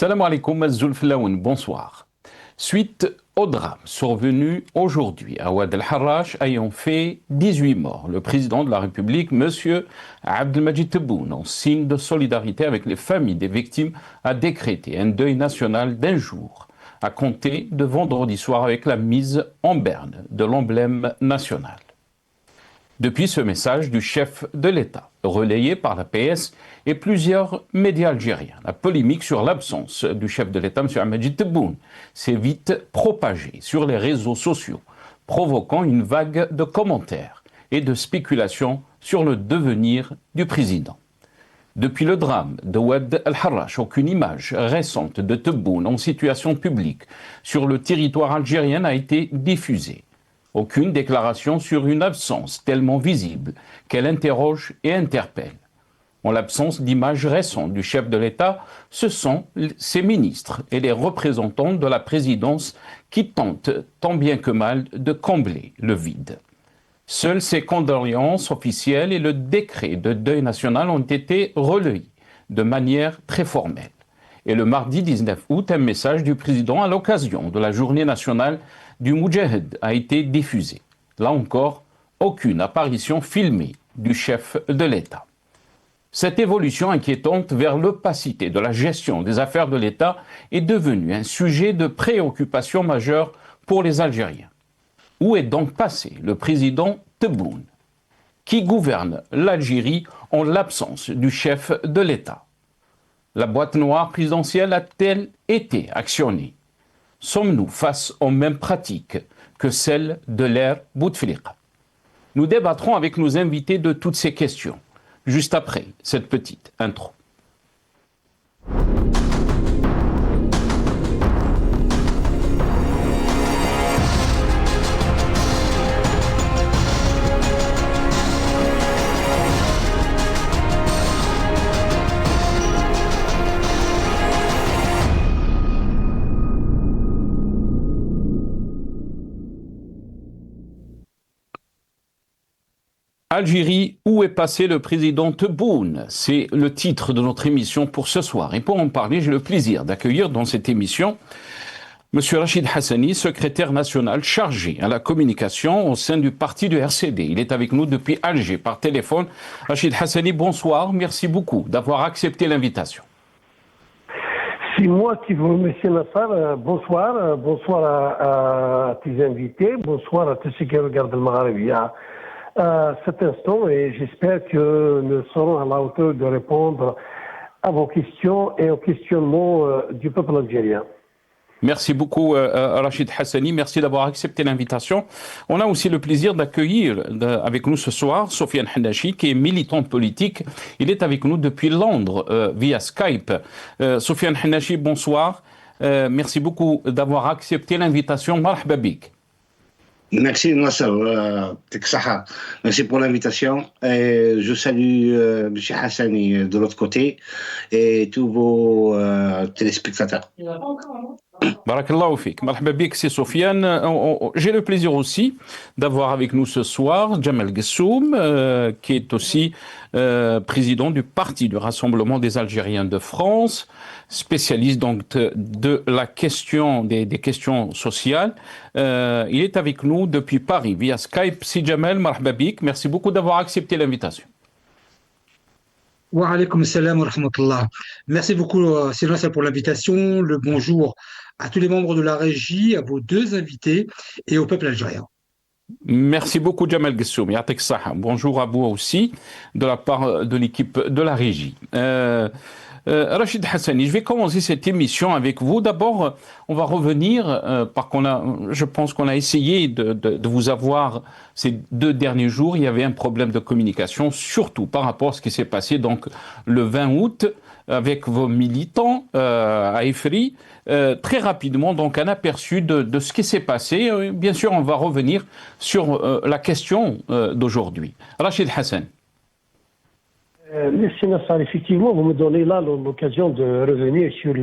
Salam alaikum Zulflaoun, bonsoir. Suite au drame survenu aujourd'hui à Ouad el-Harrach ayant fait 18 morts, le président de la République, M. Abdelmadjid Tebboune, en signe de solidarité avec les familles des victimes, a décrété un deuil national d'un jour, à compter de vendredi soir avec la mise en berne de l'emblème national. Depuis ce message du chef de l'État, relayé par la PS et plusieurs médias algériens, la polémique sur l'absence du chef de l'État, M. Abdelmadjid Tebboune, s'est vite propagée sur les réseaux sociaux, provoquant une vague de commentaires et de spéculations sur le devenir du président. Depuis le drame de Ouad el-Harrach, aucune image récente de Tebboune en situation publique sur le territoire algérien n'a été diffusée. Aucune déclaration sur une absence tellement visible qu'elle interroge et interpelle. En l'absence d'images récentes du chef de l'État, ce sont ses ministres et les représentants de la présidence qui tentent tant bien que mal de combler le vide. Seules ces condoléances officielles et le décret de deuil national ont été relayés de manière très formelle. Et le mardi 19 août, un message du président à l'occasion de la journée nationale du Moudjahid a été diffusé. Là encore, aucune apparition filmée du chef de l'État. Cette évolution inquiétante vers l'opacité de la gestion des affaires de l'État est devenue un sujet de préoccupation majeure pour les Algériens. Où est donc passé le président Tebboune, qui gouverne l'Algérie en l'absence du chef de l'État? La boîte noire présidentielle a-t-elle été actionnée? Sommes-nous face aux mêmes pratiques que celles de l'ère Bouteflika? Nous débattrons avec nos invités de toutes ces questions, juste après cette petite intro. Algérie, où est passé le président Tebboune? C'est le titre de notre émission pour ce soir. Et pour en parler, j'ai le plaisir d'accueillir dans cette émission M. Rachid Hassani, secrétaire national chargé à la communication au sein du parti du RCD. Il est avec nous depuis Alger par téléphone. Rachid Hassani, bonsoir. Merci beaucoup d'avoir accepté l'invitation. C'est moi qui vous remercie, Nassar. Bonsoir. Bonsoir à tes invités. Bonsoir à tous ceux qui regardent le Maghrébia à cet instant, et j'espère que nous serons à la hauteur de répondre à vos questions et aux questionnements du peuple algérien. Merci beaucoup, Rachid Hassani. Merci d'avoir accepté l'invitation. On a aussi le plaisir d'accueillir avec nous ce soir Sofiane Hannachi, qui est militant politique. Il est avec nous depuis Londres via Skype. Sofiane Hannachi, bonsoir. Merci beaucoup d'avoir accepté l'invitation. Marhaba bik. Merci Nasser, merci pour l'invitation. Je salue M. Hassani de l'autre côté et tous vos téléspectateurs. Barakallahu fik. Marhaba bik, c'est Sofiane. J'ai le plaisir aussi d'avoir avec nous ce soir Djemal Gessoum, qui est aussi président du Parti du Rassemblement des Algériens de France, spécialiste donc de la question des questions sociales. Il est avec nous depuis Paris via Skype. Si Djemal, marhaba bik, merci beaucoup d'avoir accepté l'invitation. Wa alaykoum salam wa rahmatullah. Merci beaucoup, Sylvain, pour l'invitation. Le bonjour à tous les membres de la régie, à vos deux invités et au peuple algérien. Merci beaucoup, Djemal Gessoum. Yatek Saha. Bonjour à vous aussi, de la part de l'équipe de la régie. Rachid Hassani, je vais commencer cette émission avec vous. D'abord, on va revenir, je pense qu'on a essayé de vous avoir ces 2 derniers jours. Il y avait un problème de communication, surtout par rapport à ce qui s'est passé donc, le 20 août avec vos militants à Ifri. Très rapidement, donc, un aperçu de ce qui s'est passé. Bien sûr, on va revenir sur la question d'aujourd'hui. Rachid Hassan. Merci Nassar. Effectivement, vous me donnez là l'occasion de revenir sur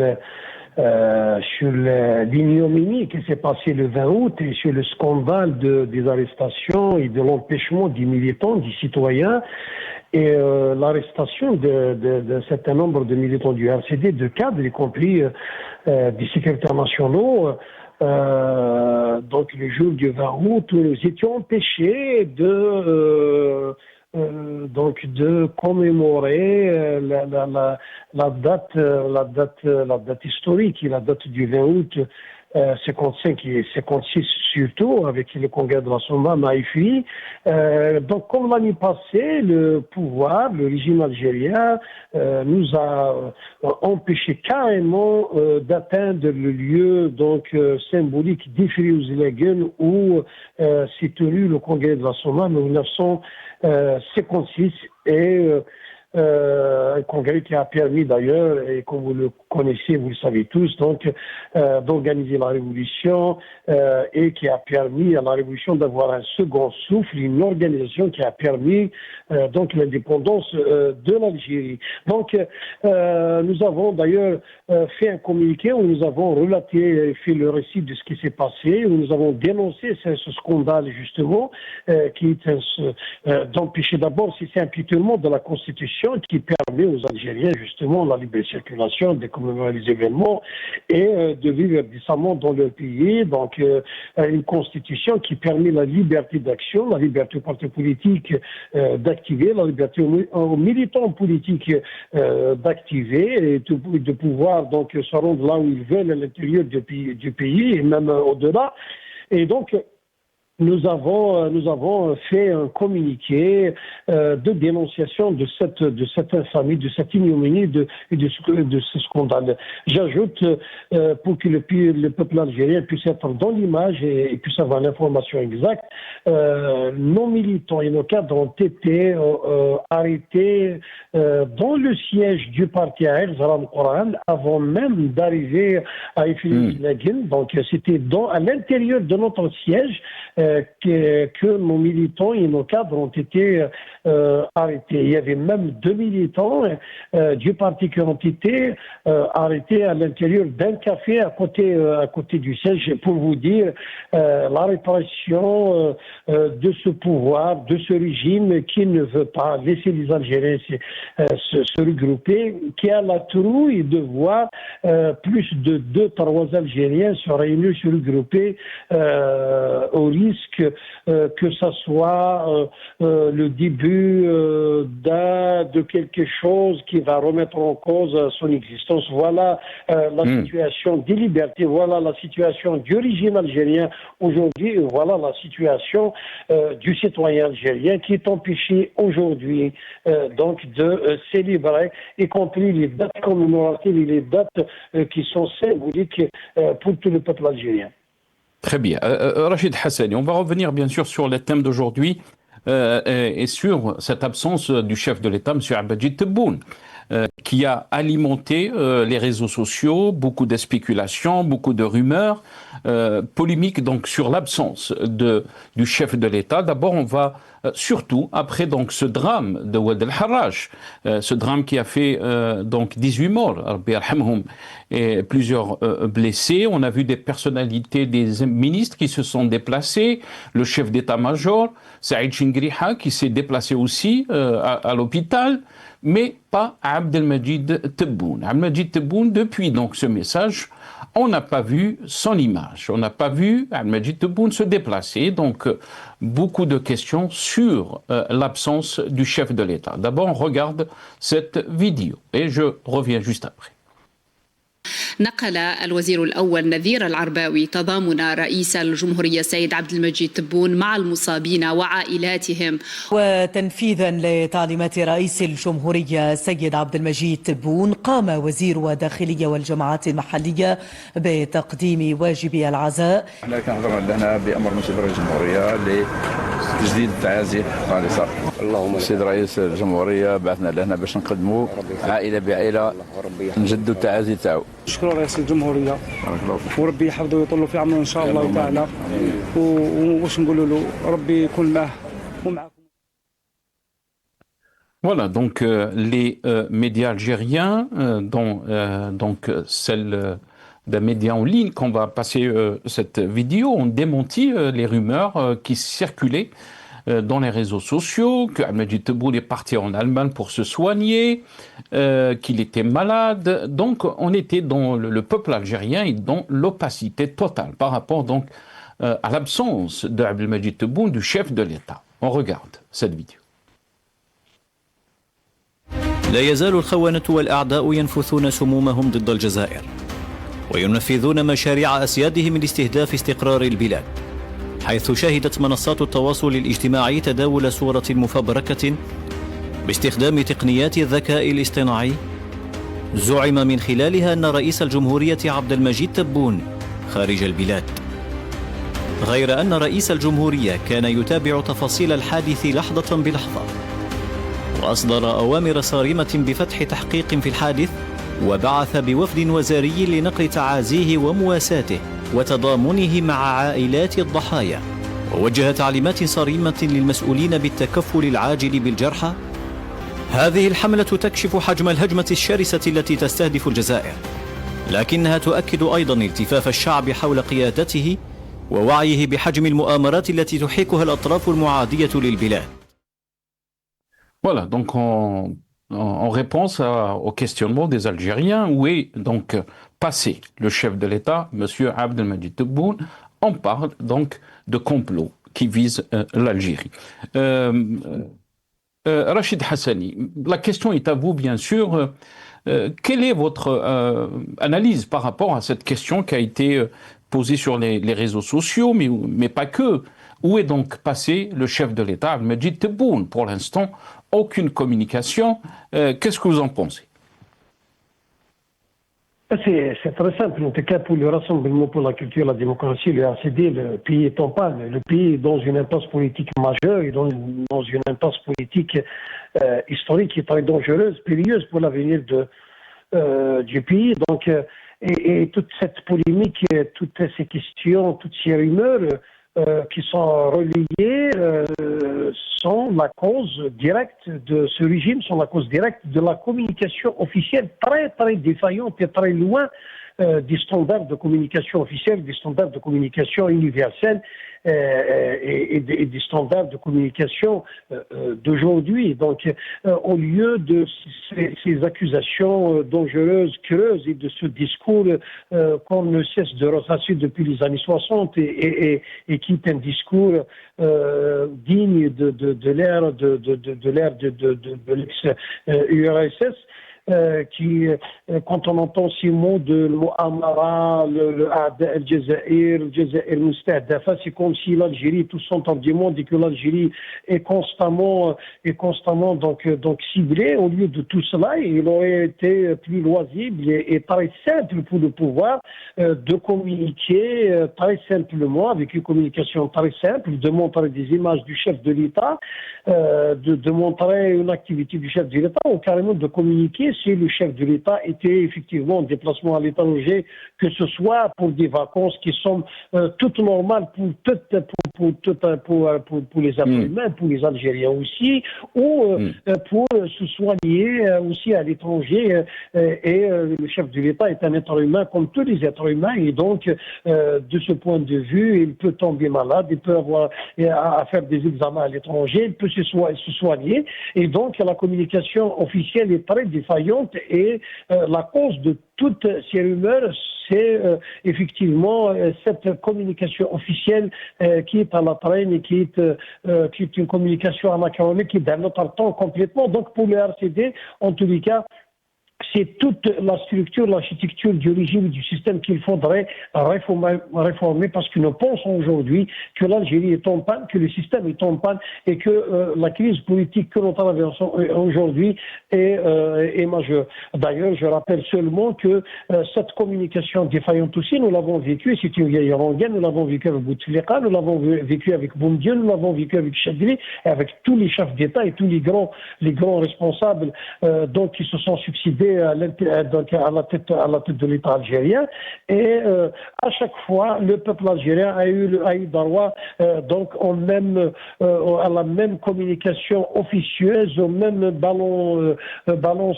sur l'ignominie qui s'est passée le 20 août et sur le scandale des arrestations et de l'empêchement des militants, des citoyens et l'arrestation d'un certain nombre de militants du RCD, de cadres, y compris des secrétaires nationaux. Donc le jour du 20 août, nous étions empêchés donc de commémorer la date historique, la date du 20 août 55 et 56 surtout, avec le congrès de la Soma, Maïfi. Donc, comme l'année passée, le pouvoir, le régime algérien, nous a empêché carrément d'atteindre le lieu donc symbolique d'Ifri-Ouzlegen où s'est tenu le congrès de la Soma en 1956 et un congrès qui a permis d'ailleurs, et comme vous le connaissez, vous le savez tous, donc d'organiser la révolution et qui a permis à la révolution d'avoir un second souffle, une organisation qui a permis donc l'indépendance de l'Algérie. Donc nous avons d'ailleurs fait un communiqué où nous avons relaté, fait le récit de ce qui s'est passé, où nous avons dénoncé ce scandale justement qui est d'empêcher d'abord, c'est un piétinement de la Constitution qui permet aux Algériens justement la libre circulation, de commémorer les événements et de vivre décemment dans leur pays. Donc une constitution qui permet la liberté d'action, la liberté aux partis politiques d'activer, la liberté aux militants politiques d'activer et de pouvoir donc se rendre là où ils veulent à l'intérieur du pays et même au-delà. Et donc nous avons fait un communiqué de dénonciation de cette infamie, de cette ignominie, de ce scandale. J'ajoute, pour que le peuple algérien puisse être dans l'image et puisse avoir l'information exacte, nos militants et nos cadres ont été arrêtés dans le siège du parti à Erzurum Quran avant même d'arriver à Ifri-Ouzlegen. Donc c'était à l'intérieur de notre siège que nos militants et nos cadres ont été arrêtés. Il y avait même 2 militants du parti qui ont été arrêtés à l'intérieur d'un café à côté du siège, pour vous dire la répression de ce pouvoir, de ce régime qui ne veut pas laisser les Algériens se regrouper, qui a la trouille de voir plus de 2-3 Algériens se réunir, se regrouper au risque que ça soit le début de quelque chose qui va remettre en cause son existence. Voilà la situation des libertés, voilà la situation du régime algérien aujourd'hui, voilà la situation du citoyen algérien qui est empêché aujourd'hui donc de célébrer, y compris les dates commémoratives et les dates qui sont symboliques pour tout le peuple algérien. Très bien. Rachid Hassani, on va revenir bien sûr sur le thème d'aujourd'hui et sur cette absence du chef de l'État, M. Abdelmadjid Tebboune, qui a alimenté les réseaux sociaux, beaucoup de spéculations, beaucoup de rumeurs, polémiques donc sur l'absence du chef de l'État. D'abord, on va surtout après donc ce drame de Oued el-Harrach, ce drame qui a fait donc 18 morts, Rabbi yarhamhum, et plusieurs blessés. On a vu des personnalités, des ministres qui se sont déplacés, le chef d'état-major, Saïd Chingriha, qui s'est déplacé aussi à l'hôpital, mais pas Abdelmadjid Tebboune. Abdelmadjid Tebboune, depuis donc ce message, on n'a pas vu son image, on n'a pas vu Abdelmadjid Tebboune se déplacer, donc beaucoup de questions sur l'absence du chef de l'État. D'abord, on regarde cette vidéo et je reviens juste après. نقل الوزير الأول نذير العرباوي تضامن رئيس الجمهورية السيد عبد المجيد تبون مع المصابين وعائلاتهم. وتنفيذا لتعليمات رئيس الجمهورية السيد عبد المجيد تبون، قام وزير الداخلية والجماعات المحلية بتقديم واجب العزاء. احنا كان حضرنا لنا بأمر من رئيس الجمهورية لتجديد التعازي خالصة. اللهم السيد رئيس الجمهورية بعثنا لهنا باش نقدموا عائلة بعائلة نجدوا التعازي تاعو. شكرا رئيس الجمهورية وربي يحفظه ويطول في عمره إن شاء الله تعالى، وش نقولوا له ربي يكون معه ومعكم. Voilà, donc les médias algériens, dont donc celle d'un média en ligne qu'on va passer cette vidéo ont démenti les rumeurs qui circulaient dans les réseaux sociaux, que Abdelmajid Tebboune est parti en Allemagne pour se soigner, qu'il était malade. Donc on était dans le peuple algérien et dans l'opacité totale par rapport donc à l'absence d'Abdelmajid Tebboune, du chef de l'État. On regarde cette vidéo. لا يزال الخونة والأعداء ينفثون سمومهم ضد الجزائر وينفذون مشاريع أسيادهم لاستهداف استقرار البلاد، حيث شهدت منصات التواصل الاجتماعي تداول صورة مفبركة باستخدام تقنيات الذكاء الاصطناعي زعم من خلالها أن رئيس الجمهورية عبدالمجيد تبون خارج البلاد، غير أن رئيس الجمهورية كان يتابع تفاصيل الحادث لحظة بلحظة، وأصدر أوامر صارمة بفتح تحقيق في الحادث، وبعث بوفد وزاري لنقل تعازيه ومواساته وتضامنه مع عائلات الضحايا، ووجه تعليمات صارمة للمسؤولين بالتكفل العاجل بالجرحى. هذه الحملة تكشف حجم الهجمة الشرسة التي تستهدف الجزائر، لكنها تؤكد أيضا التفاف الشعب حول قيادته ووعيه بحجم المؤامرات التي تحيكها الأطراف المعادية للبلاد. Voilà, donc en réponse au questionnement des Algériens, où est donc passé le chef de l'État, M. Abdelmajid Tebboune. On parle donc de complot qui vise l'Algérie. Rachid Hassani, la question est à vous, bien sûr. Quelle est votre analyse par rapport à cette question qui a été posée sur les réseaux sociaux, mais pas que? Où est donc passé le chef de l'État, Abdelmajid Tebboune? Pour l'instant, aucune communication. Qu'est-ce que vous en pensez? C'est très simple. En tout cas, pour le Rassemblement pour la culture et la démocratie, le RCD, le pays est en panne. Le pays est dans une impasse politique majeure et dans une impasse politique historique qui est très dangereuse, périlleuse pour l'avenir du pays. Donc, et toute cette polémique, toutes ces questions, toutes ces rumeurs qui sont reliées sont la cause directe de ce régime, sont la cause directe de la communication officielle très très défaillante et très loin des standards de communication officielle, des standards de communication universelle et des standards de communication d'aujourd'hui. Donc, au lieu de ces accusations dangereuses, creuses et de ce discours qu'on ne cesse de ressasser depuis les années 60 et qui est un discours digne de l'ère de l'ex-URSS, qui, quand on entend ces mots de Mu'amara, le A'da al-Jazair, le Jazair Mustahdafa, c'est comme si l'Algérie, tout s'entendement dit que l'Algérie est constamment donc ciblée. Au lieu de tout cela, il aurait été plus loisible et très simple pour le pouvoir de communiquer très simplement, avec une communication très simple, de montrer des images du chef de l'État, de montrer une activité du chef de l'État, ou carrément de communiquer si le chef de l'État était effectivement en déplacement à l'étranger, que ce soit pour des vacances qui sont toutes normales pour les Africains, pour les Algériens aussi, ou pour se soigner aussi à l'étranger. Et le chef de l'État est un être humain comme tous les êtres humains, et donc de ce point de vue, il peut tomber malade, il peut avoir à faire des examens à l'étranger, il peut se soigner, et donc la communication officielle est très défaillante, et la cause de toutes ces rumeurs, c'est effectivement cette communication officielle qui est à la traîne et qui est une communication anachronique, qui est d'un autre temps complètement. Donc pour le RCD, en tous les cas, c'est toute la structure, l'architecture du régime et du système qu'il faudrait réformer, parce que nous pensons aujourd'hui que l'Algérie est en panne, que le système est en panne, et que la crise politique que nous traversons aujourd'hui est majeure. D'ailleurs, je rappelle seulement que cette communication défaillante aussi, nous l'avons vécue, c'est une vieille rengaine, nous l'avons vécu avec Bouteflika, nous l'avons vécu avec Boumediene, nous l'avons vécu avec Chadli, et avec tous les chefs d'État et tous les grands responsables donc qui se sont succédés donc à la tête de l'État algérien. Et à chaque fois, le peuple algérien a eu droit donc à la même communication officieuse, au même ballon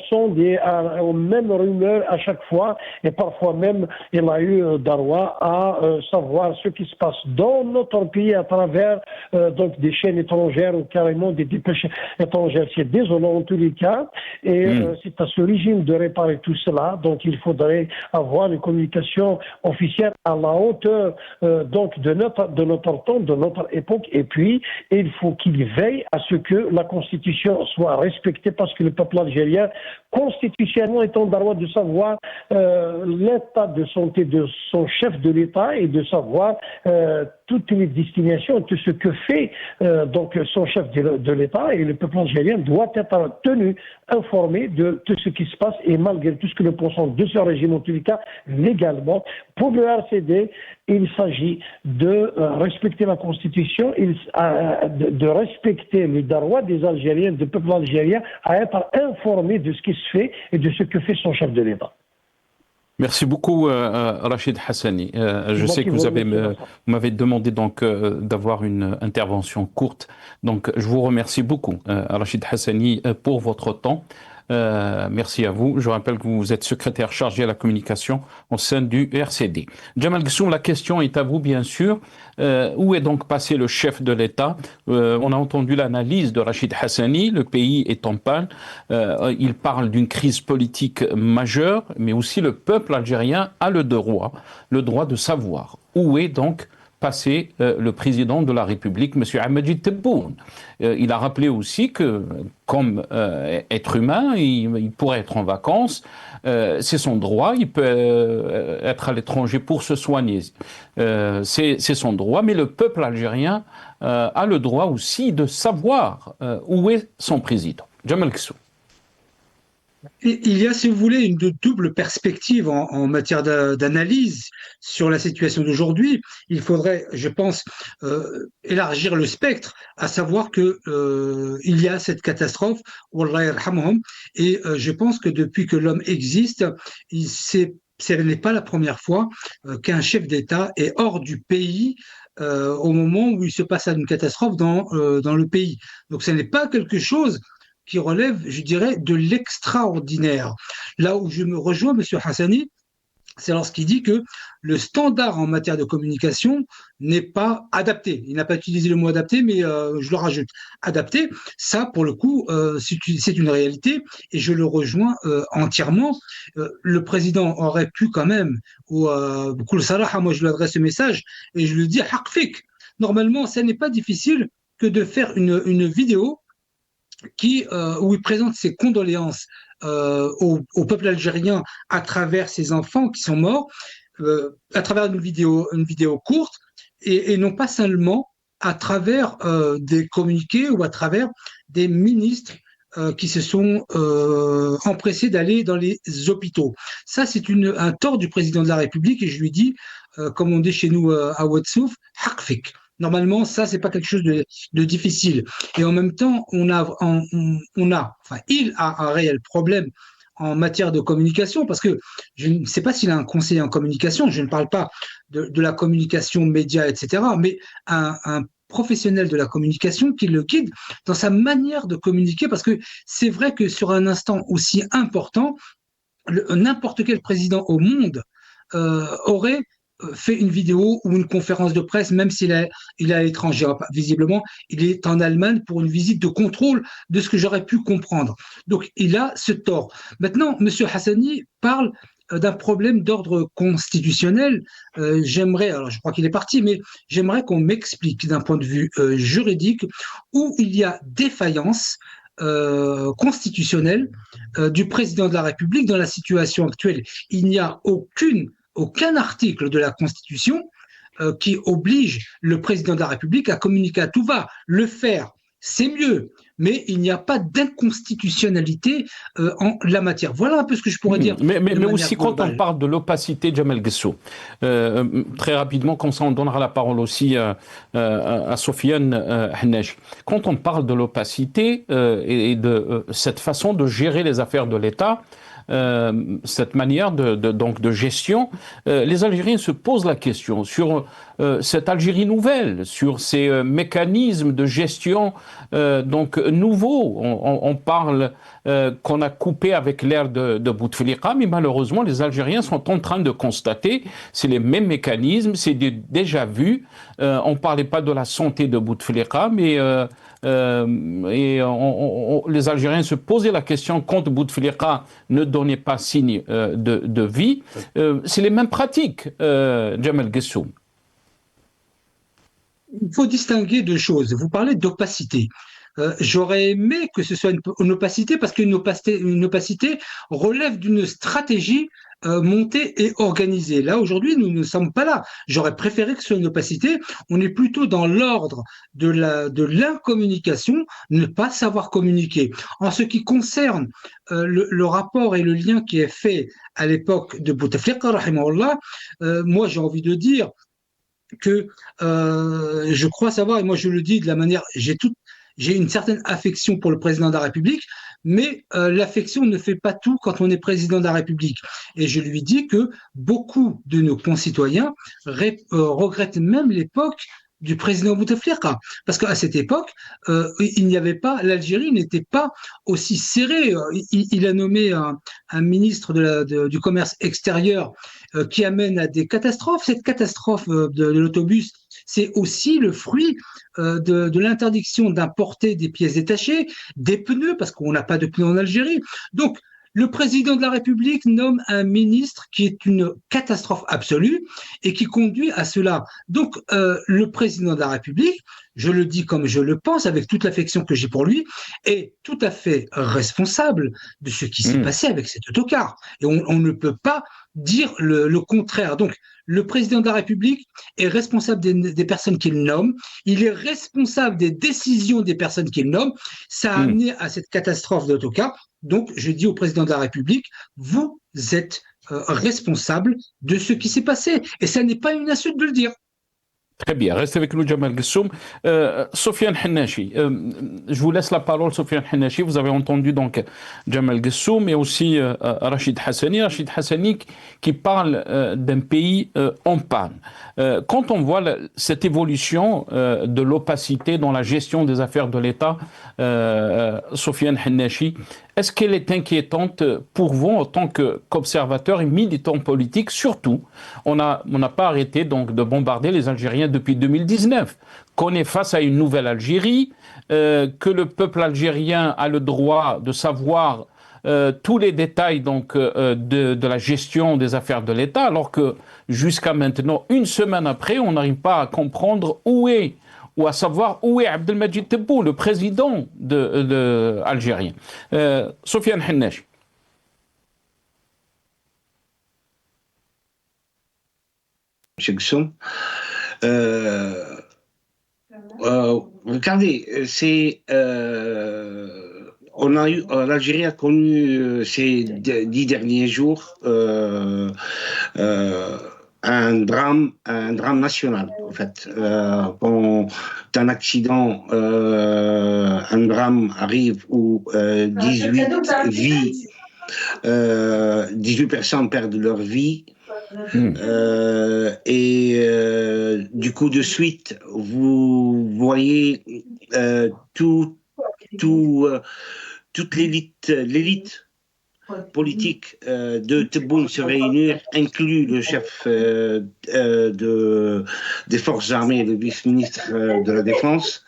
sonde et aux mêmes rumeurs à chaque fois. Et parfois même, il a eu droit à savoir ce qui se passe dans notre pays à travers donc des chaînes étrangères ou carrément des dépêches étrangères. C'est désolant en tous les cas. Et c'est à ce régime de réparer tout cela. Donc il faudrait avoir une communication officielle à la hauteur donc de notre temps, de notre époque. Et puis il faut qu'il veille à ce que la Constitution soit respectée, parce que le peuple algérien constitutionnellement est en droit de savoir l'état de santé de son chef de l'État et de savoir toutes les destinations, tout ce que fait donc son chef de l'État, et le peuple algérien doit être tenu informé de tout ce qui se passe. Et malgré tout ce que nous pensons de ce régime, en tous les cas légalement, pour le RCD, il s'agit de respecter la Constitution, de respecter le droit des Algériens, du peuple algérien, à être informé de ce qui se fait et de ce que fait son chef de l'État. Merci beaucoup, Rachid Hassani. Je sais que vous m'avez demandé donc d'avoir une intervention courte. Donc, je vous remercie beaucoup, Rachid Hassani, pour votre temps. Merci à vous. Je rappelle que vous êtes secrétaire chargé à la communication au sein du RCD. Jamal Ghessoum, la question est à vous, bien sûr. Où est donc passé le chef de l'État? On a entendu l'analyse de Rachid Hassani. Le pays est en panne. Il parle d'une crise politique majeure, mais aussi le peuple algérien a le droit de savoir où est donc passé le président de la République, M. Abdelmajid Tebboune. Il a rappelé aussi que, comme être humain, il pourrait être en vacances, c'est son droit, il peut être à l'étranger pour se soigner, c'est son droit, mais le peuple algérien a le droit aussi de savoir où est son président. Jamal Ghessoum. Il y a, si vous voulez, une double perspective en matière d'analyse sur la situation d'aujourd'hui. Il faudrait, je pense, élargir le spectre, à savoir que il y a cette catastrophe, Wallah yarhamhum, et je pense que depuis que l'homme existe, ce n'est pas la première fois qu'un chef d'État est hors du pays au moment où il se passe une catastrophe dans le pays. Donc ce n'est pas quelque chose qui relève, je dirais, de l'extraordinaire. Là où je me rejoins, M. Hassani, c'est lorsqu'il dit que le standard en matière de communication n'est pas adapté. Il n'a pas utilisé le mot adapté, mais je le rajoute. Adapté, ça, pour le coup, c'est une réalité, et je le rejoins entièrement. Le président aurait pu quand même, Koul Saraha, moi je lui adresse ce message, et je lui dis, Haqfik. Normalement, ce n'est pas difficile que de faire une vidéo où il présente ses condoléances au peuple algérien à travers ses enfants qui sont morts, à travers une vidéo courte, et non pas seulement à travers des communiqués ou à travers des ministres qui se sont empressés d'aller dans les hôpitaux. Ça, c'est un tort du président de la République, et je lui dis, comme on dit chez nous à Ouadsouf, Haqfik. Normalement, ça, c'est pas quelque chose de difficile. Et en même temps, il a un réel problème en matière de communication, parce que je ne sais pas s'il a un conseiller en communication, je ne parle pas de la communication média, etc., mais un professionnel de la communication qui le guide dans sa manière de communiquer, parce que c'est vrai que sur un instant aussi important, n'importe quel président au monde aurait fait une vidéo ou une conférence de presse, même s'il est à l'étranger. Visiblement, il est en Allemagne pour une visite de contrôle, de ce que j'aurais pu comprendre. Donc, il a ce tort. Maintenant, M. Hassani parle d'un problème d'ordre constitutionnel. Alors je crois qu'il est parti, mais j'aimerais qu'on m'explique d'un point de vue juridique où il y a défaillance constitutionnelle du président de la République dans la situation actuelle. Il n'y a aucun article de la Constitution qui oblige le président de la République à communiquer à tout va. Le faire, c'est mieux, mais il n'y a pas d'inconstitutionnalité en la matière. Voilà un peu ce que je pourrais dire. Mais aussi, quand on parle de l'opacité, Jamal Ghessoum, très rapidement, comme ça on donnera la parole aussi à Sofiane Hnesh. Quand on parle de l'opacité et de cette façon de gérer les affaires de l'État, cette manière de gestion, les Algériens se posent la question sur cette Algérie nouvelle, sur ces mécanismes de gestion donc nouveaux. On parle qu'on a coupé avec l'ère de Bouteflika, mais malheureusement les Algériens sont en train de constater c'est les mêmes mécanismes, c'est déjà vu. On ne parlait pas de la santé de Bouteflika, mais les Algériens se posaient la question quand Bouteflika ne donnait pas signe de vie. C'est les mêmes pratiques, Djemal Gessoum. Il faut distinguer deux choses. Vous parlez d'opacité. J'aurais aimé que ce soit une opacité parce qu'une opacité relève d'une stratégie montée et organisée. Là, aujourd'hui, nous ne sommes pas là. J'aurais préféré que ce soit une opacité. On est plutôt dans l'ordre de l'incommunication, ne pas savoir communiquer. En ce qui concerne le rapport et le lien qui est fait à l'époque de Bouteflika, rahimahullah, moi, j'ai envie de dire que je crois savoir, et moi je le dis de la manière, j'ai une certaine affection pour le président de la République, mais l'affection ne fait pas tout quand on est président de la République. Et je lui dis que beaucoup de nos concitoyens regrettent même l'époque du président Bouteflika, parce qu'à cette époque, il n'y avait pas, l'Algérie n'était pas aussi serrée. Il a nommé un ministre du commerce extérieur qui amène à des catastrophes. Cette catastrophe de l'autobus, c'est aussi le fruit de l'interdiction d'importer des pièces détachées, des pneus, parce qu'on n'a pas de pneus en Algérie. Donc, le président de la République nomme un ministre qui est une catastrophe absolue et qui conduit à cela. Donc, le président de la République, je le dis comme je le pense, avec toute l'affection que j'ai pour lui, est tout à fait responsable de ce qui s'est passé avec cet autocar. Et on ne peut pas dire le contraire. Donc, le président de la République est responsable des personnes qu'il nomme, il est responsable des décisions des personnes qu'il nomme. Ça a amené à cette catastrophe d'autocar. Donc, je dis au président de la République, vous êtes responsable de ce qui s'est passé. Et ça n'est pas une insulte de le dire. Très bien, restez avec nous, Djemal Gessoum. Sofiane Hennachi, je vous laisse la parole, Sofiane Hennachi. Vous avez entendu donc Djemal Gessoum, mais aussi Rachid Hassani. Rachid Hassani qui parle d'un pays en panne. Quand on voit cette évolution de l'opacité dans la gestion des affaires de l'État, Sofiane Hennachi, est-ce qu'elle est inquiétante pour vous en tant qu'observateur et militant politique? Surtout, on n'a pas arrêté donc de bombarder les Algériens depuis 2019, qu'on est face à une nouvelle Algérie, que le peuple algérien a le droit de savoir tous les détails donc de la gestion des affaires de l'État, alors que jusqu'à maintenant, une semaine après, on n'arrive pas à comprendre ou à savoir où est Abdelmadjid Tebboune, le président algérien. Sofiane Hennachi. Monsieur Gessoum, regardez, l'Algérie a connu ces 10 derniers jours un drame national, en fait. Quand un accident, un drame arrive où 18 personnes perdent leur vie, du coup de suite, vous voyez toute l'élite politique de Tebboune se réunir, inclus le chef des forces armées et le vice-ministre de la Défense.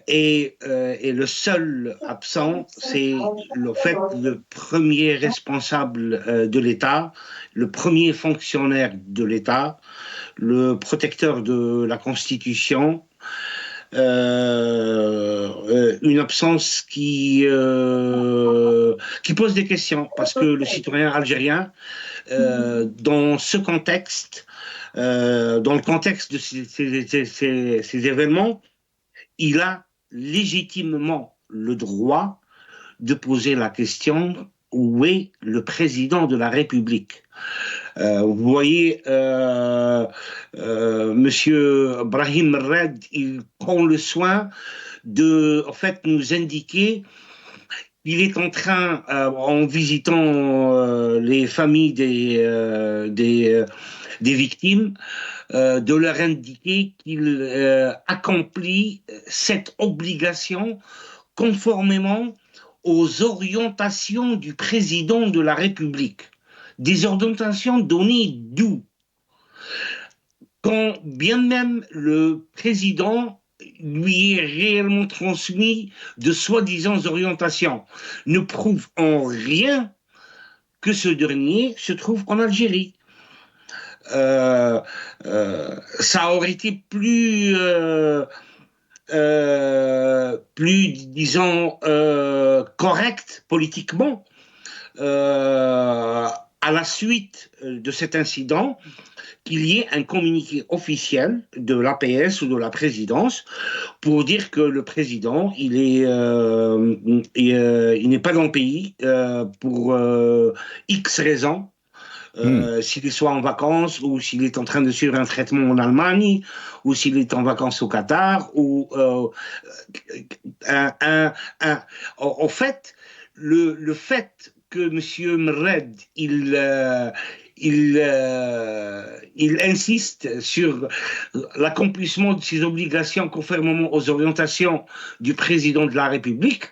Et le seul absent, c'est le premier responsable de l'État, le premier fonctionnaire de l'État, le protecteur de la Constitution. Une absence qui pose des questions, parce que le citoyen algérien, dans ce contexte, dans le contexte de ces événements, il a légitimement le droit de poser la question: où est le président de la République? Vous voyez, Monsieur Brahim Red, il prend le soin de, en fait, nous indiquer il est en train, en visitant les familles des victimes, de leur indiquer qu'il accomplit cette obligation conformément aux orientations du président de la République. Des orientations données d'où? Quand bien même le président lui est réellement transmis de soi-disant orientations, ne prouve en rien que ce dernier se trouve en Algérie. Ça aurait été plus disons, correct politiquement à la suite de cet incident, qu'il y ait un communiqué officiel de l'APS ou de la présidence pour dire que le président, il n'est pas dans le pays pour X raisons. S'il soit en vacances ou s'il est en train de suivre un traitement en Allemagne ou s'il est en vacances au Qatar ou en fait, le fait que M. Mred, il insiste sur l'accomplissement de ses obligations conformément aux orientations du président de la République,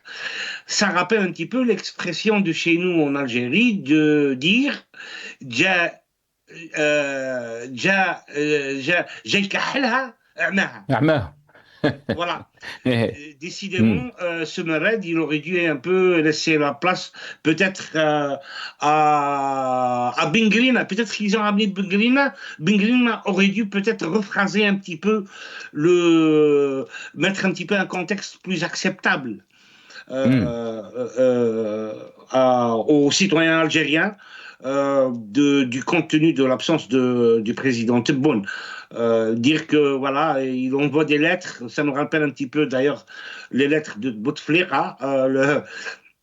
ça rappelle un petit peu l'expression de chez nous en Algérie de dire voilà. Décidément, ce Mered, il aurait dû un peu laisser la place peut-être à Bengrina. Peut-être qu'ils ont amené Bengrina. Bengrina aurait dû peut-être rephraser un petit peu, mettre un petit peu un contexte plus acceptable aux citoyens algériens du contenu de l'absence du président Tebboune. Dire que voilà, il envoie des lettres, ça nous rappelle un petit peu d'ailleurs les lettres de Bouteflika,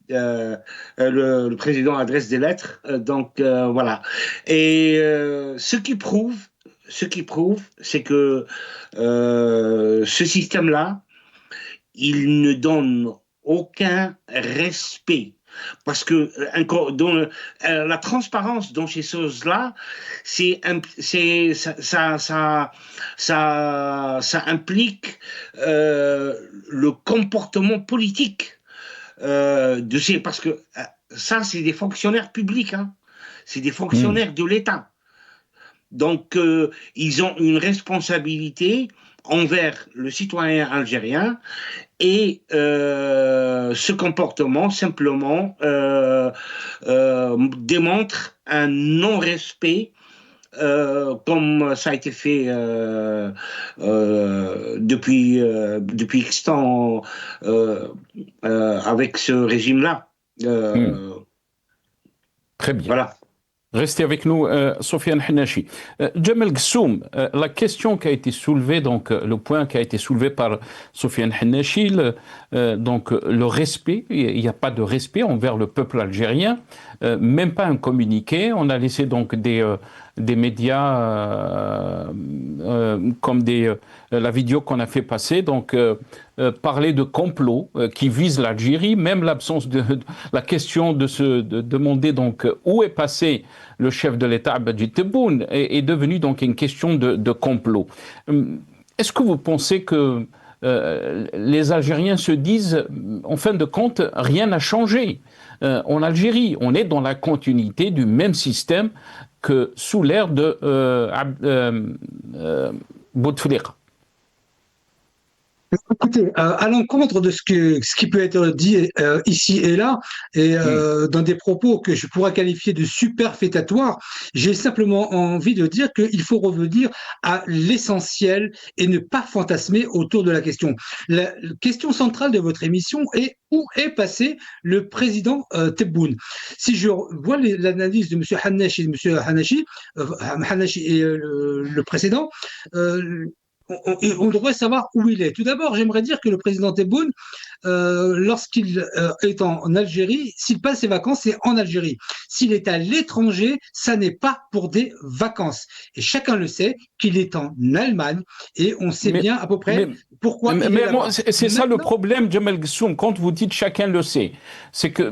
le président adresse des lettres, donc voilà. Et ce qui prouve, c'est que ce système-là, il ne donne aucun respect. Parce que la transparence dans ces choses-là, ça implique le comportement politique parce que ça, c'est des fonctionnaires publics, hein, c'est des fonctionnaires de l'État. Donc, ils ont une responsabilité envers le citoyen algérien et ce comportement simplement démontre un non-respect comme ça a été fait depuis X temps avec ce régime-là. Très bien. Voilà. Restez avec nous, Sofiane Hannachi. Djamel Ghassoum, la question qui a été soulevée, donc le point qui a été soulevé par Sofiane Hannachi, donc le respect, il n'y a pas de respect envers le peuple algérien, même pas un communiqué. On a laissé donc des médias comme la vidéo qu'on a fait passer, donc parler de complot qui vise l'Algérie, même l'absence de la question de demander donc où est passé le chef de l'État Abdelmadjid Tebboune est devenu donc une question de complot. Est-ce que vous pensez que les Algériens se disent, en fin de compte, rien n'a changé en Algérie, on est dans la continuité du même système que sous l'ère de Bouteflika? Écoutez, à l'encontre de ce qui peut être dit ici et là, et dans des propos que je pourrais qualifier de superfétatoires, j'ai simplement envie de dire qu'il faut revenir à l'essentiel et ne pas fantasmer autour de la question. La question centrale de votre émission est où est passé le président Tebboune. Si je vois l'analyse de M. Hannachi et le précédent, on devrait savoir où il est. Tout d'abord, j'aimerais dire que le président Tebboune, lorsqu'il est en Algérie, s'il passe ses vacances, c'est en Algérie. S'il est à l'étranger, ça n'est pas pour des vacances. Et chacun le sait qu'il est en Allemagne et on sait bien à peu près pourquoi il est là-bas. C'est ça le problème, Jamel Ghassoum, quand vous dites chacun le sait. C'est que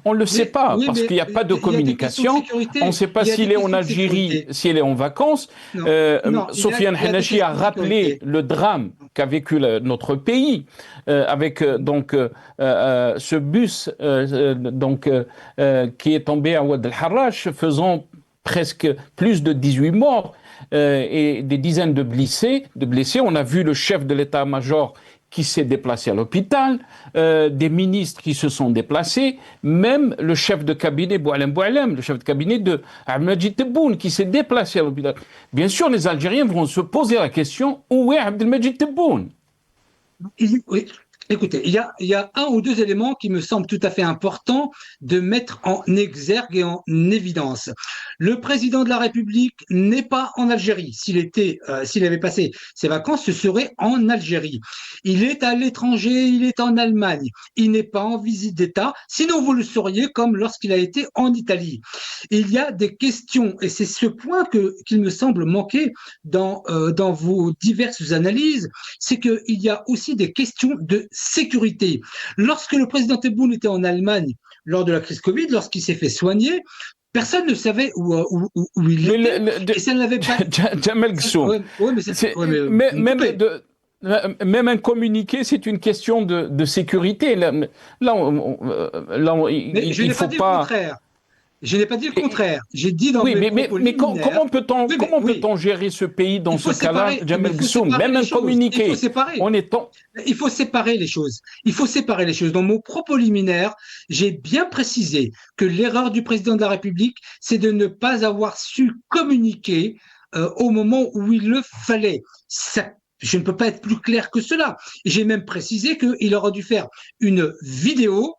on ne le sait pas, parce qu'il n'y a pas de communication. On ne sait pas s'il est en Algérie, s'il est en vacances. Sofiane Hanachi a rappelé le drame qu'a vécu notre pays avec ce bus qui est tombé à Ouad el-Harrach, faisant presque plus de 18 morts et des dizaines de blessés. On a vu le chef de l'état-major qui s'est déplacé à l'hôpital, des ministres qui se sont déplacés, même le chef de cabinet Boualem, le chef de cabinet de Abdelmajid Tebboune, qui s'est déplacé à l'hôpital. Bien sûr, les Algériens vont se poser la question, où est Abdelmajid Tebboune? Oui. Écoutez, il y a un ou deux éléments qui me semblent tout à fait importants de mettre en exergue et en évidence. Le président de la République n'est pas en Algérie. S'il avait passé ses vacances, ce serait en Algérie. Il est à l'étranger, il est en Allemagne. Il n'est pas en visite d'État. Sinon, vous le sauriez comme lorsqu'il a été en Italie. Il y a des questions, et c'est ce point qu'il me semble manquer dans vos diverses analyses, c'est qu'il y a aussi des questions de sécurité. Lorsque le président Tebboune était en Allemagne lors de la crise Covid, lorsqu'il s'est fait soigner, personne ne savait où il était. Et ça n'avait pas. Jamel Ghassoum. Même un communiqué, c'est une question de sécurité. Là, il ne faut pas. Je n'ai pas dit le contraire. J'ai dit dans mais comment peut-on gérer ce pays dans ce cas-là, Jamel Ghassoum? Même un communiqué. Il faut séparer les choses. Dans mon propos liminaire, j'ai bien précisé que l'erreur du président de la République, c'est de ne pas avoir su communiquer au moment où il le fallait. Je ne peux pas être plus clair que cela. J'ai même précisé qu'il aurait dû faire une vidéo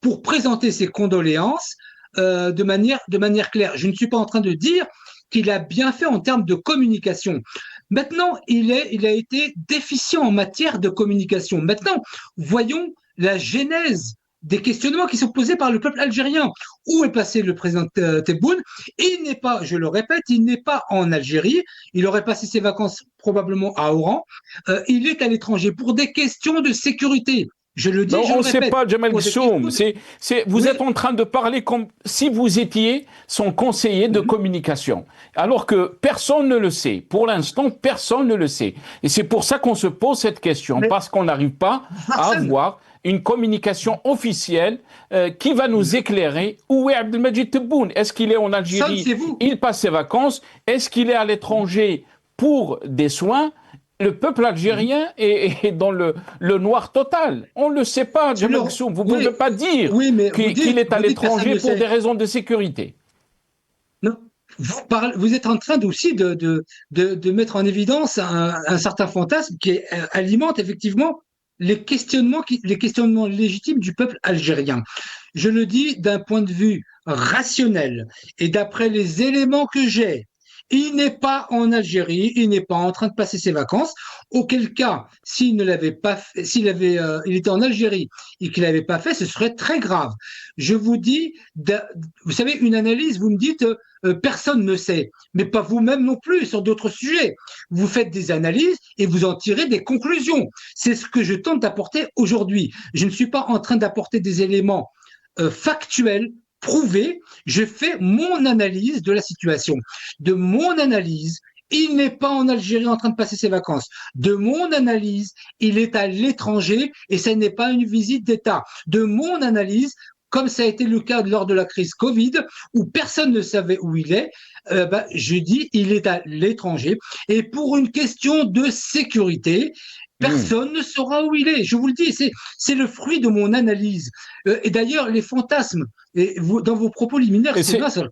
pour présenter ses condoléances de manière claire. Je ne suis pas en train de dire qu'il a bien fait en termes de communication. Maintenant, il a été déficient en matière de communication. Maintenant, voyons la genèse des questionnements qui sont posés par le peuple algérien. Où est passé le président Tebboune? Il n'est pas, je le répète, il n'est pas en Algérie. Il aurait passé ses vacances probablement à Oran. Il est à l'étranger pour des questions de sécurité. Je le dis, non, on ne sait pas, Jamel Ghassoum. Vous êtes en train de parler comme si vous étiez son conseiller de communication, alors que personne ne le sait. Pour l'instant, personne ne le sait. Et c'est pour ça qu'on se pose cette question, parce qu'on n'arrive pas à avoir une communication officielle qui va nous éclairer. Où est Abdelmajid Tebboune? Est-ce qu'il est en Algérie? Il passe ses vacances. Est-ce qu'il est à l'étranger pour des soins? Le peuple algérien est dans le noir total. On ne le sait pas, Jamel Ghassoum. Vous ne pouvez pas dire qu'il est à l'étranger pour des raisons de sécurité. Non. Vous êtes en train aussi de mettre en évidence un certain fantasme qui alimente effectivement les questionnements légitimes du peuple algérien. Je le dis d'un point de vue rationnel et d'après les éléments que j'ai. Il n'est pas en Algérie, il n'est pas en train de passer ses vacances. Auquel cas, s'il ne l'avait pas fait, il était en Algérie et qu'il l'avait pas fait, ce serait très grave. Je vous dis, vous savez, une analyse, vous me dites, personne ne sait, mais pas vous-même non plus sur d'autres sujets. Vous faites des analyses et vous en tirez des conclusions. C'est ce que je tente d'apporter aujourd'hui. Je ne suis pas en train d'apporter des éléments factuels, prouvé, je fais mon analyse de la situation. De mon analyse, il n'est pas en Algérie en train de passer ses vacances. De mon analyse, il est à l'étranger et ce n'est pas une visite d'État. De mon analyse, comme ça a été le cas lors de la crise Covid, où personne ne savait où il est, je dis il est à l'étranger. Et pour une question de sécurité, personne ne saura où il est. Je vous le dis, c'est le fruit de mon analyse. Et d'ailleurs, les fantasmes, dans vos propos liminaires, c'est pas ça.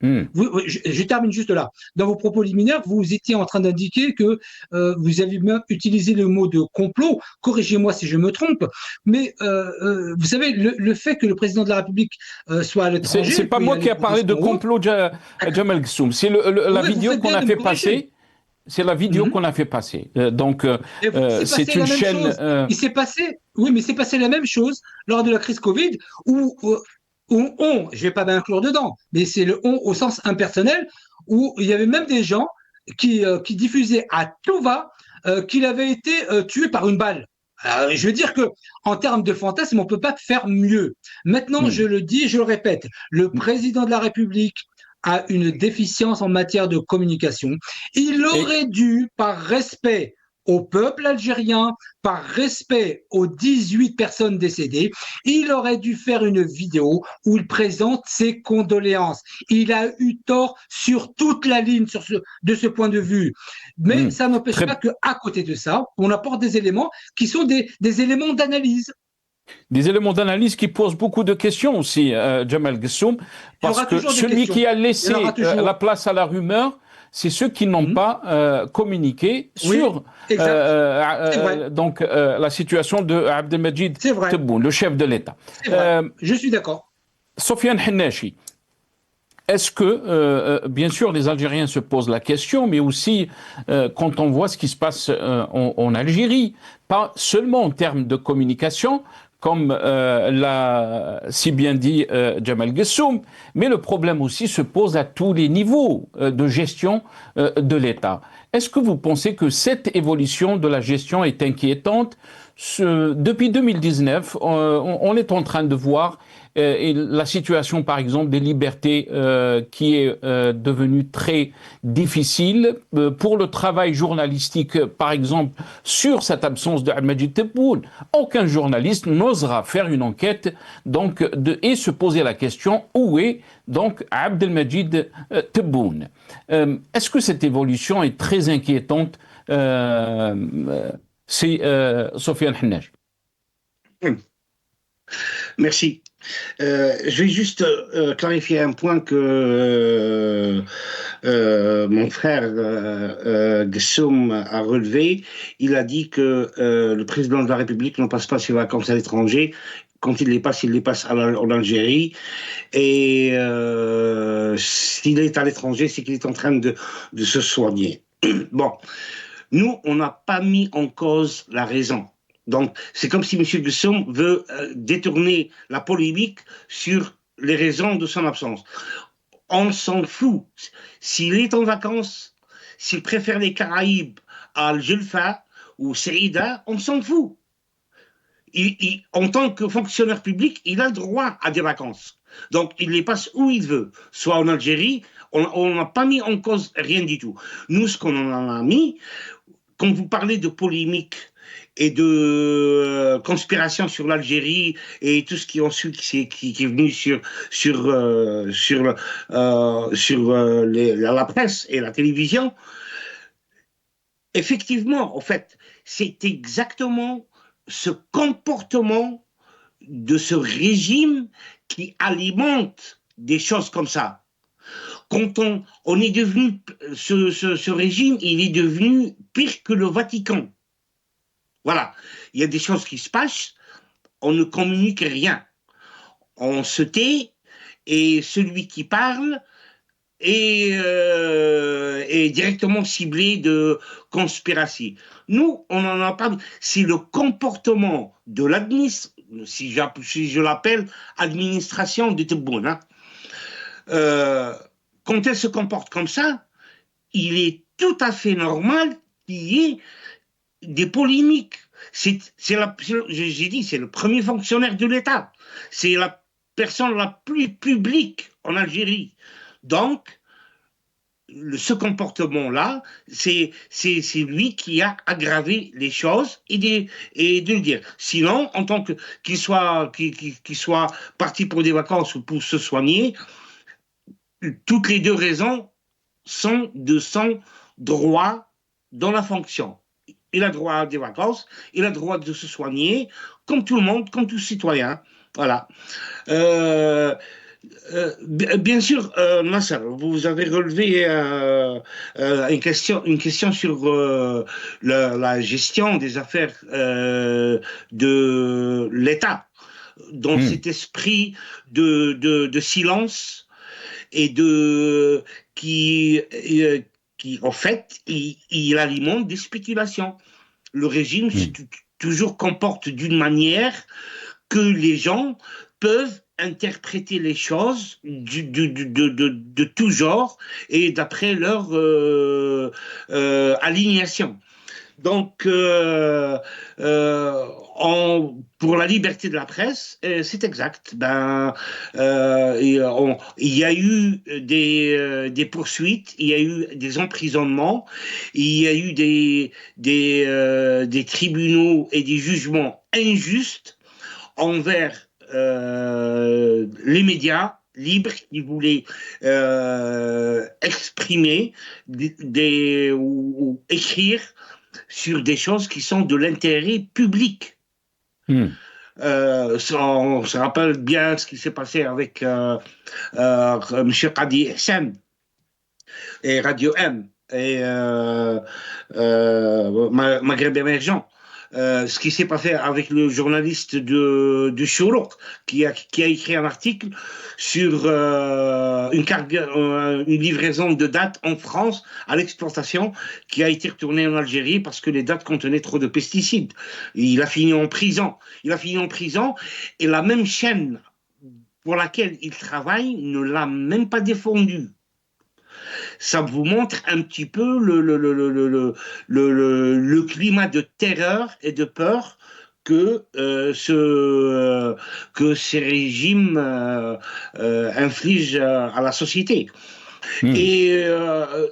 Je termine juste là. Dans vos propos liminaires, vous étiez en train d'indiquer que vous avez même utilisé le mot de complot. Corrigez-moi si je me trompe. Mais vous savez, le fait que le président de la République soit à l'étranger... C'est pas moi qui ai parlé de complot, Jamel Ghassoum. C'est la vidéo qu'on a fait passer. c'est la vidéo qu'on a fait passer. C'est une chaîne. Il s'est passé, oui, mais c'est passé la même chose lors de la crise Covid où je ne vais pas m'inclure dedans, mais c'est le on au sens impersonnel où il y avait même des gens qui diffusaient à tout va qu'il avait été tué par une balle. Je veux dire que en termes de fantasme, on ne peut pas faire mieux. Maintenant, je le dis, je le répète, le président de la République a une déficience en matière de communication. Il aurait dû, par respect au peuple algérien, par respect aux 18 personnes décédées, il aurait dû faire une vidéo où il présente ses condoléances. Il a eu tort sur toute la ligne de ce point de vue. Mais ça n'empêche pas qu'à côté de ça, on apporte des éléments qui sont des éléments d'analyse. Des éléments d'analyse qui posent beaucoup de questions aussi, Jamal Gessoum, parce que celui qui a laissé la place à la rumeur, c'est ceux qui n'ont pas communiqué sur la situation de Abdelmajid Tebboune, le chef de l'État. Je suis d'accord. Sofiane Hennachi, est-ce que, bien sûr, les Algériens se posent la question, mais aussi quand on voit ce qui se passe en Algérie, pas seulement en termes de communication, comme l'a si bien dit Jamal Gessoum, mais le problème aussi se pose à tous les niveaux de gestion de l'État. Est-ce que vous pensez que cette évolution de la gestion est inquiétante ? Depuis 2019, on est en train de voir la situation, par exemple, des libertés qui est devenue très difficile. Pour le travail journalistique, par exemple, sur cette absence de Abdelmajid Tebboune, aucun journaliste n'osera faire une enquête et se poser la question où est donc Abdelmajid Tebboune. Est-ce que cette évolution est très inquiétante? C'est Sofiane Hennachi. Merci. Je vais juste clarifier un point que mon frère Gessoum a relevé. Il a dit que le président de la République ne passe pas ses vacances à l'étranger. Quand il les passe en Algérie. Et s'il est à l'étranger, c'est qu'il est en train de se soigner. Bon, nous, on n'a pas mis en cause la raison. Donc, c'est comme si M. Gessoum veut détourner la polémique sur les raisons de son absence. On s'en fout. S'il est en vacances, s'il préfère les Caraïbes à Al-Julfa ou Saïda, on s'en fout. En tant que fonctionnaire public, il a le droit à des vacances. Donc, il les passe où il veut. Soit en Algérie, on n'a pas mis en cause rien du tout. Nous, ce qu'on en a mis, quand vous parlez de polémique et de conspiration sur l'Algérie et tout ce qui est venu sur la presse et la télévision, effectivement, en fait, c'est exactement ce comportement de ce régime qui alimente des choses comme ça. Quand on est devenu, ce régime, il est devenu pire que le Vatican. Voilà, il y a des choses qui se passent, on ne communique rien. On se tait et celui qui parle est directement ciblé de conspiration. Nous, on n'en a pas. C'est le comportement de l'administration, si je l'appelle administration de Tebboune. Hein. Quand elle se comporte comme ça, il est tout à fait normal qu'il y ait des polémiques. J'ai dit, c'est le premier fonctionnaire de l'État. C'est la personne la plus publique en Algérie. Donc, ce comportement-là, c'est lui qui a aggravé les choses et de le dire. Sinon, en tant qu'il soit parti pour des vacances ou pour se soigner, toutes les deux raisons sont de son droit dans la fonction. Il a droit à des vacances, il a droit de se soigner, comme tout le monde, comme tout citoyen. Voilà. Bien sûr, Nasser, vous avez relevé une question sur la gestion des affaires de l'État, dans cet esprit de silence et qui qui en fait, il alimente des spéculations. Le régime toujours comporte d'une manière que les gens peuvent interpréter les choses de tout genre et d'après leur alignation. Donc, pour la liberté de la presse, c'est exact. Il y a eu des poursuites, il y a eu des emprisonnements, il y a eu des tribunaux et des jugements injustes envers les médias libres qui voulaient exprimer ou écrire sur des choses qui sont de l'intérêt public. On se rappelle bien ce qui s'est passé avec M. Qadi Hssan et Radio M et Maghreb émergent. Ce qui s'est passé avec le journaliste de Chourouk qui a écrit un article sur une livraison de dattes en France à l'exportation qui a été retournée en Algérie parce que les dattes contenaient trop de pesticides. Il a fini en prison. Et la même chaîne pour laquelle il travaille ne l'a même pas défendu. Ça vous montre un petit peu le climat de terreur et de peur que ces régimes infligent à la société. Et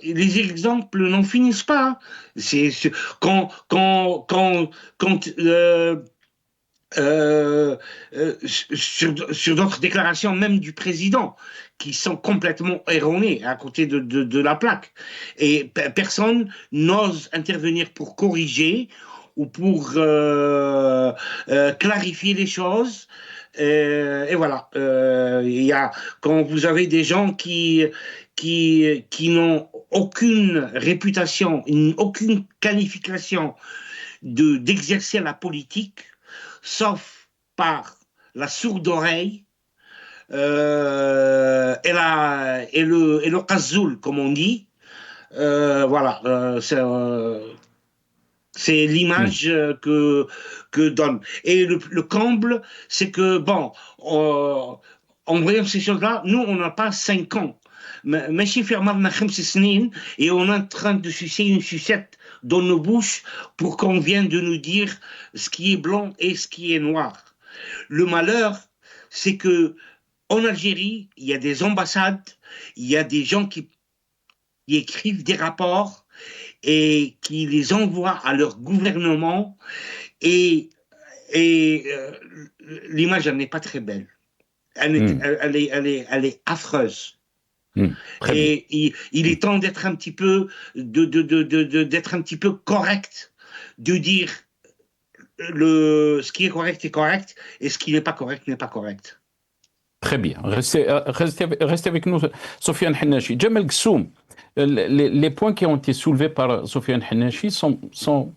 les exemples n'en finissent pas. Quand sur d'autres déclarations même du président qui sont complètement erronées à côté de la plaque. Et personne n'ose intervenir pour corriger ou pour clarifier les choses. Et voilà. Quand vous avez des gens qui n'ont aucune réputation, aucune qualification d'exercer la politique, sauf par la sourde oreille et le qazoul, comme on dit. Voilà, c'est l'image que donne. Et le comble, c'est que, bon, en voyant ces choses-là, nous, on n'a pas 5 ans. Mais et on est en train de sucer une sucette dans nos bouches pour qu'on vienne de nous dire ce qui est blanc et ce qui est noir. Le malheur, c'est que en Algérie, il y a des ambassades, il y a des gens qui écrivent des rapports et qui les envoient à leur gouvernement et l'image, elle n'est pas très belle. Elle est affreuse. Et il est temps d'être un petit peu d'être un petit peu correct, de dire ce qui est correct et ce qui n'est pas correct n'est pas correct. Très bien. Restez avec nous, Sofiane Hennachi. Djamel Ghssoum, les points qui ont été soulevés par Sofiane Hennachi sont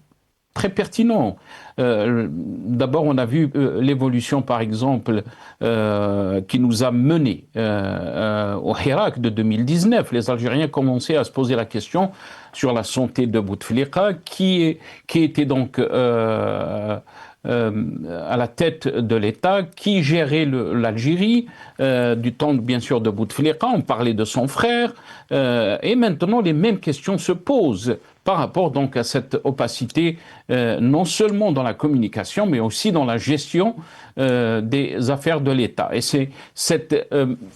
très pertinents. D'abord, on a vu l'évolution, par exemple, qui nous a menés au Hirak de 2019. Les Algériens commençaient à se poser la question sur la santé de Bouteflika, qui était donc à la tête de l'État, qui gérait l'Algérie, du temps bien sûr de Bouteflika, on parlait de son frère, et maintenant les mêmes questions se posent par rapport donc à cette opacité, non seulement dans la communication, mais aussi dans la gestion des affaires de l'État. Et c'est cette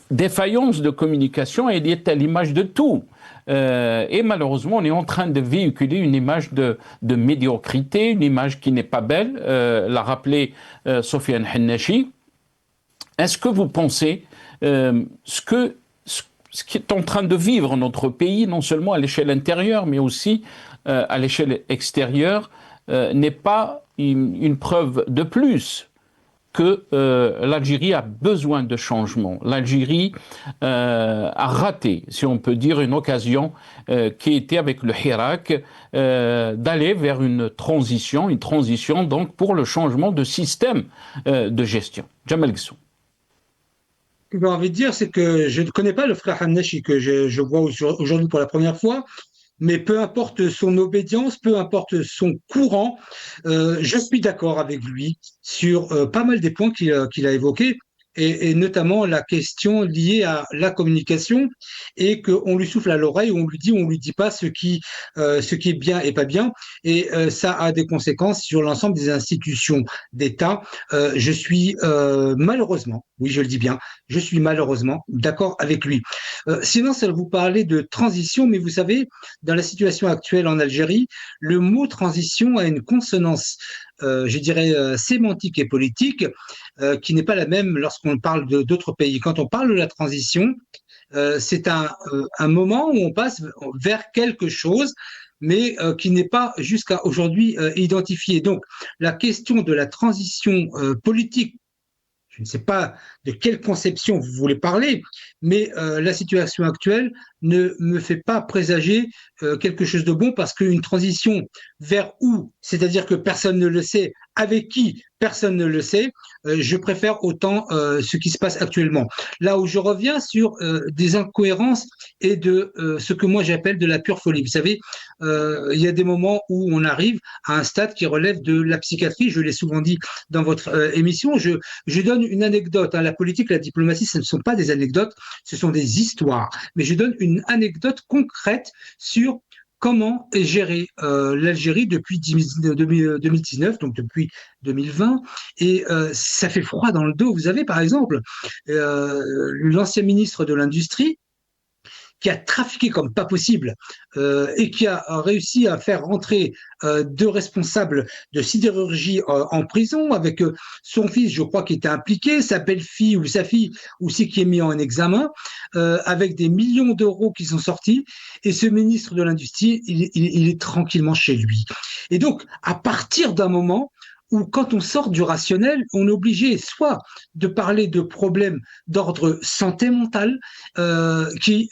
défaillance de communication, elle est à l'image de tout. Et malheureusement, on est en train de véhiculer une image de médiocrité, une image qui n'est pas belle, l'a rappelé Sofiane Hennachi. Est-ce que vous pensez ce qui est en train de vivre notre pays, non seulement à l'échelle intérieure, mais aussi à l'échelle extérieure, n'est pas une preuve de plus que l'Algérie a besoin de changement. L'Algérie a raté, si on peut dire, une occasion qui était avec le Hirak d'aller vers une transition donc pour le changement de système de gestion. Djamel Ghssoum. Ce que j'ai envie de dire, c'est que je ne connais pas le frère Hennachi, que je vois aujourd'hui pour la première fois. mais peu importe son obédience, peu importe son courant, je suis d'accord avec lui sur pas mal des points qu'il a évoqués. Et notamment la question liée à la communication et qu'on lui souffle à l'oreille, on lui dit pas ce qui est bien et pas bien. Et ça a des conséquences sur l'ensemble des institutions d'État. Je suis malheureusement, oui je le dis bien, je suis malheureusement d'accord avec lui. Sinon, ça vous parlait de transition, mais vous savez, dans la situation actuelle en Algérie, le mot transition a une consonance, je dirais, sémantique et politique, qui n'est pas la même lorsqu'on parle d'autres pays. Quand on parle de la transition, c'est un moment où on passe vers quelque chose, mais qui n'est pas jusqu'à aujourd'hui identifié. Donc, la question de la transition politique, je ne sais pas de quelle conception vous voulez parler, mais la situation actuelle ne me fait pas présager quelque chose de bon parce qu'une transition vers où, c'est-à-dire que personne ne le sait, avec qui, personne ne le sait, je préfère autant ce qui se passe actuellement. Là où je reviens sur des incohérences et de ce que moi j'appelle de la pure folie. Vous savez, il y a des moments où on arrive à un stade qui relève de la psychiatrie, je l'ai souvent dit dans votre émission, je donne une anecdote. Hein. La politique, la diplomatie, ce ne sont pas des anecdotes, ce sont des histoires. Mais je donne une anecdote concrète sur comment est gérée l'Algérie depuis 2019, donc depuis 2020. Et ça fait froid dans le dos. Vous avez, par exemple, l'ancien ministre de l'Industrie, qui a trafiqué comme pas possible et qui a réussi à faire rentrer deux responsables de sidérurgie en prison avec son fils, je crois, qui était impliqué, sa belle-fille ou sa fille aussi qui est mis en examen, avec des millions d'euros qui sont sortis. Et ce ministre de l'Industrie, il est tranquillement chez lui. Et donc, à partir d'un moment où quand on sort du rationnel, on est obligé soit de parler de problèmes d'ordre santé mentale qui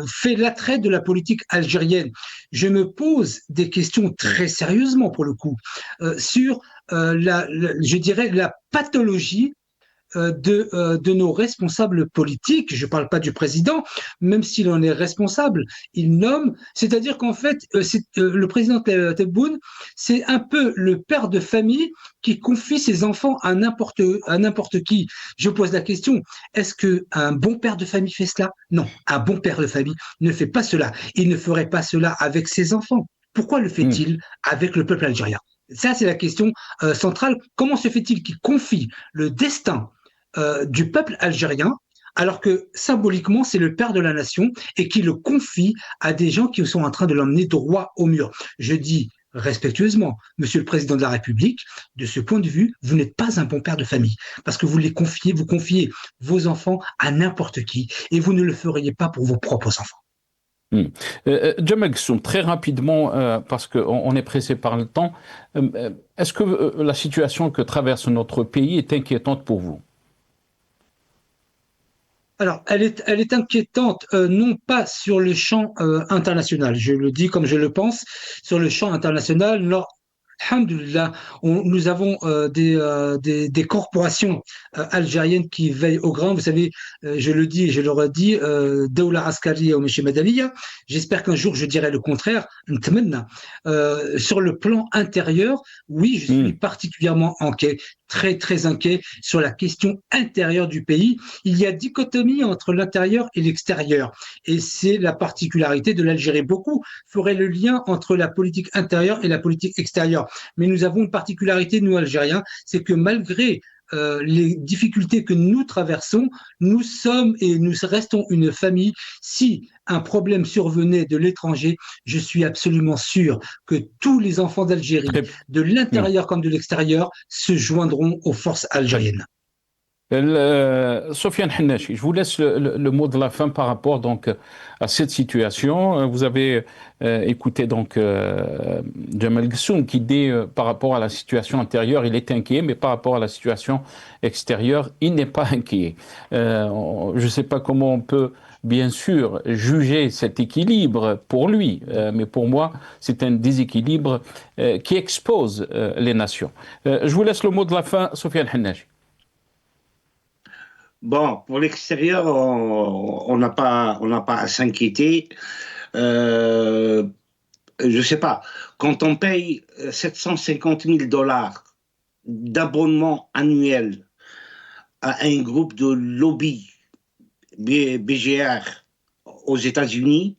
fait l'attrait de la politique algérienne. Je me pose des questions très sérieusement pour le coup sur je dirais la pathologie de nos responsables politiques. Je ne parle pas du président, même s'il en est responsable, il nomme. C'est-à-dire qu'en fait, le président Tebboune, c'est un peu le père de famille qui confie ses enfants à n'importe qui. Je pose la question, est-ce qu'un bon père de famille fait cela? Non, un bon père de famille ne fait pas cela. Il ne ferait pas cela avec ses enfants. Pourquoi le fait-il avec le peuple algérien? Ça, c'est la question centrale. Comment se fait-il qu'il confie le destin du peuple algérien, alors que symboliquement, c'est le père de la nation et qui le confie à des gens qui sont en train de l'emmener droit au mur? Je dis respectueusement, Monsieur le Président de la République, de ce point de vue, vous n'êtes pas un bon père de famille, parce que vous confiez vos enfants à n'importe qui, et vous ne le feriez pas pour vos propres enfants. Jamal Ghassoum, très rapidement, parce qu'on est pressé par le temps, est-ce que la situation que traverse notre pays est inquiétante pour vous? Alors, elle est inquiétante, non pas sur le champ international, je le dis comme je le pense, sur le champ international, alhamdoulilah, nous avons des corporations algériennes qui veillent au grain. Vous savez, je le dis et je le redis, Daoula Askariya ou M. Madaliya. J'espère qu'un jour je dirai le contraire. Sur le plan intérieur, oui, je suis particulièrement inquiet, très très inquiet sur la question intérieure du pays. Il y a dichotomie entre l'intérieur et l'extérieur, et c'est la particularité de l'Algérie. Beaucoup feraient le lien entre la politique intérieure et la politique extérieure. Mais nous avons une particularité, nous, Algériens, c'est que malgré les difficultés que nous traversons, nous sommes et nous restons une famille. Si un problème survenait de l'étranger, je suis absolument sûr que tous les enfants d'Algérie, de l'intérieur comme de l'extérieur, se joindront aux forces algériennes. Sofiane Hennachi, je vous laisse le mot de la fin par rapport donc à cette situation. Vous avez écouté donc Jamal Ghassoum qui dit par rapport à la situation intérieure, il est inquiet, mais par rapport à la situation extérieure, il n'est pas inquiet. Je ne sais pas comment on peut bien sûr juger cet équilibre pour lui, mais pour moi, c'est un déséquilibre qui expose les nations. Je vous laisse le mot de la fin, Sofiane Hennachi. Bon, pour l'extérieur, on n'a pas à s'inquiéter. je ne sais pas, quand on paye 750 000 $ d'abonnement annuel à un groupe de lobby BGR aux États-Unis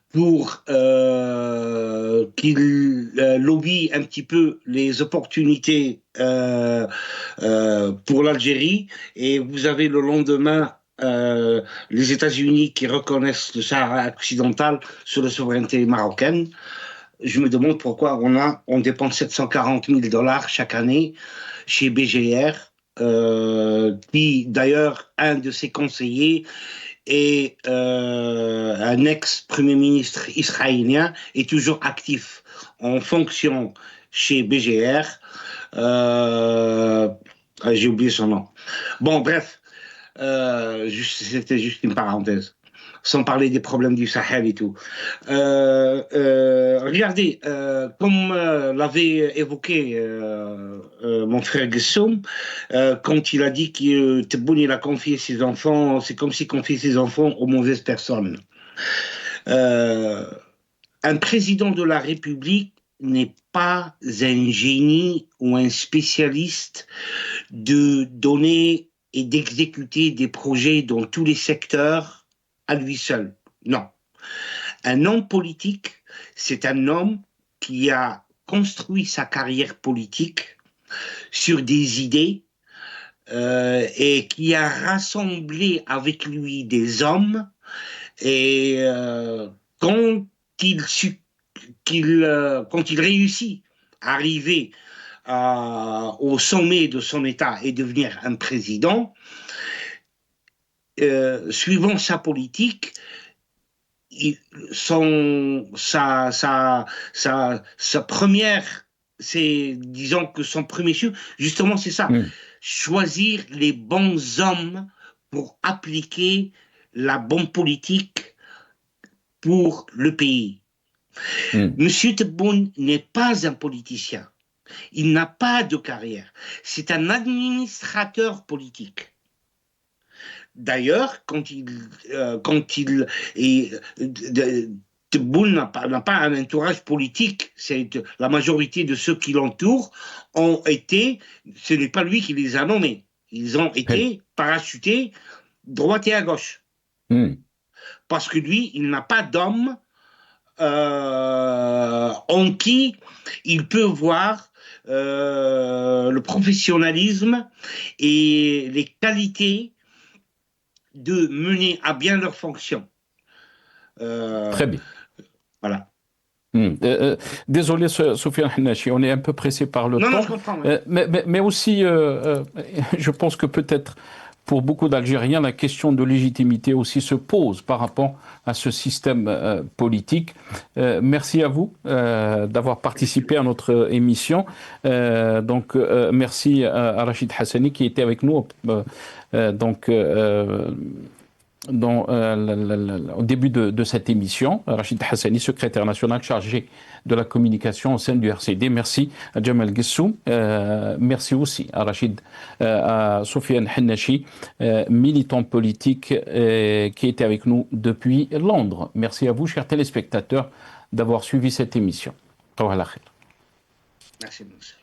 pour qu'il lobby un petit peu les opportunités pour l'Algérie, et vous avez le lendemain les États-Unis qui reconnaissent le Sahara occidental sur la souveraineté marocaine. Je me demande pourquoi on dépense 740 000 $ chaque année chez BGR, qui d'ailleurs, un de ses conseillers est un ex-premier ministre israélien, est toujours actif en fonction chez BGR. J'ai oublié son nom. Bon, bref. C'était juste une parenthèse, sans parler des problèmes du Sahel et tout. Regardez, comme l'avait évoqué mon frère Gessoum, quand il a dit que Tebboune il a confié ses enfants, c'est comme s'il confiait ses enfants aux mauvaises personnes. Un président de la République n'est pas un génie ou un spécialiste de donner et d'exécuter des projets dans tous les secteurs à lui seul. Non. Un homme politique, c'est un homme qui a construit sa carrière politique sur des idées et qui a rassemblé avec lui des hommes, et quand il réussit à arriver au sommet de son État et devenir un président, suivant sa politique, sa première, disons que son premier chiffre, justement c'est ça, choisir les bons hommes pour appliquer la bonne politique pour le pays. Monsieur Tebboune n'est pas un politicien. Il n'a pas de carrière. C'est un administrateur politique. D'ailleurs, Tebboune n'a pas un entourage politique. La majorité de ceux qui l'entourent ont été, ce n'est pas lui qui les a nommés. Ils ont été parachutés droite et à gauche. Parce que lui, il n'a pas d'homme en qui il peut voir le professionnalisme et les qualités de mener à bien leurs fonctions. Très bien. Voilà. Désolé, Soufiane Hannachi, on est un peu pressé par le temps. Non, je comprends. Oui. Mais aussi, je pense que peut-être pour beaucoup d'Algériens, la question de légitimité aussi se pose par rapport à ce système politique. Merci à vous d'avoir participé à notre émission. Merci à Rachid Hassani qui était avec nous au début de cette émission. Rachid Hassani, secrétaire national chargé de la communication au sein du RCD. Merci à Jamal Gessoum. Merci aussi à Soufiane Hannachi, militant politique qui était avec nous depuis Londres. Merci à vous, chers téléspectateurs, d'avoir suivi cette émission. Merci, monsieur.